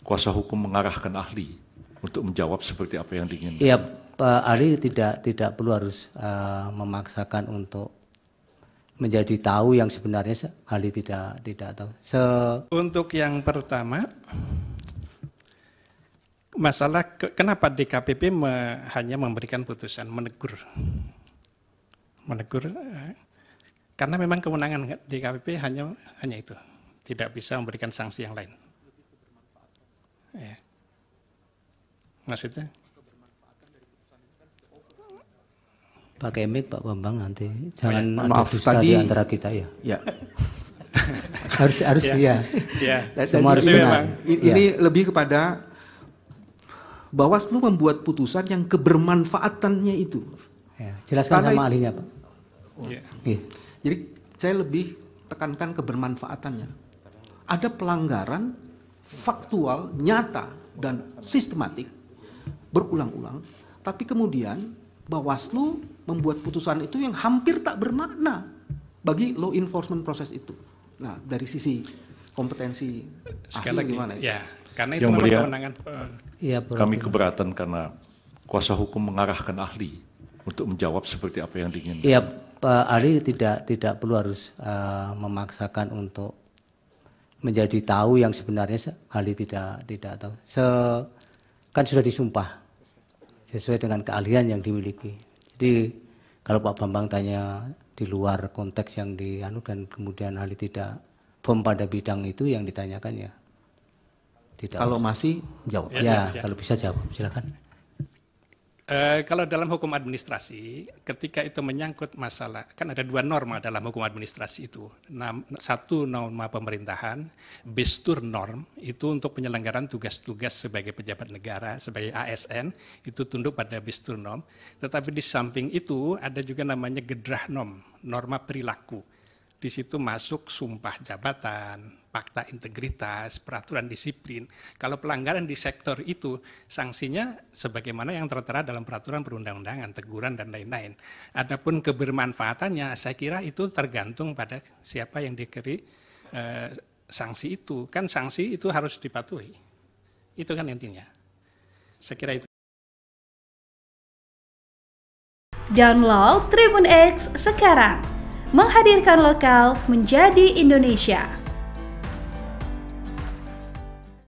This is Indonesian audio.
kuasa hukum mengarahkan ahli untuk menjawab seperti apa yang diinginkan. Iya, Pak ahli tidak perlu harus memaksakan untuk menjadi tahu yang sebenarnya ahli tidak tahu. Untuk yang pertama, masalah kenapa DKPP hanya memberikan putusan menegur, karena memang kewenangan DKPP hanya itu, tidak bisa memberikan sanksi yang lain. Ya. Maksudnya? Pak Kemik, Pak Bambang, nanti jangan maaf, dusta tadi, di antara kita ya. Ya. harus ya. Semua harus benar. Ini lebih kepada Bawaslu membuat putusan yang kebermanfaatannya itu. Ya, jelaskan sama ahlinya, Pak. Ya. Jadi saya lebih tekankan kebermanfaatannya. Ada pelanggaran faktual, nyata, dan sistematik berulang-ulang, tapi kemudian Bawaslu membuat putusan itu yang hampir tak bermakna bagi law enforcement proses itu. Nah, dari sisi kompetensi sekali ahli lagi, gimana itu? ya, karena itu Yang memang mulia, kewenangan. Ya, kami keberatan karena kuasa hukum mengarahkan ahli untuk menjawab seperti apa yang diinginkan. Iya, Pak ahli tidak perlu harus memaksakan untuk menjadi tahu yang sebenarnya ahli tidak tahu. Kan sudah disumpah sesuai dengan keahlian yang dimiliki. Jadi kalau Pak Bambang tanya di luar konteks yang dianukan, kemudian ahli tidak firm pada bidang itu yang ditanyakan ya tidak. Kalau masih jawab. Ya, kalau bisa jawab, silakan. Kalau dalam hukum administrasi, ketika itu menyangkut masalah, kan ada dua norma dalam hukum administrasi itu. Satu norma pemerintahan, bestur norm, itu untuk penyelenggaraan tugas-tugas sebagai pejabat negara, sebagai ASN, itu tunduk pada bestur norm. Tetapi di samping itu ada juga namanya gedrah norm, norma perilaku. Di situ masuk sumpah jabatan, fakta integritas, peraturan disiplin. Kalau pelanggaran di sektor itu, sanksinya sebagaimana yang tertera dalam peraturan perundang-undangan, teguran dan lain-lain. Adapun kebermanfaatannya, saya kira itu tergantung pada siapa yang diberi sanksi itu. Kan sanksi itu harus dipatuhi. Itu kan intinya. Saya kira itu. Download Tribun X sekarang. Menghadirkan lokal menjadi Indonesia.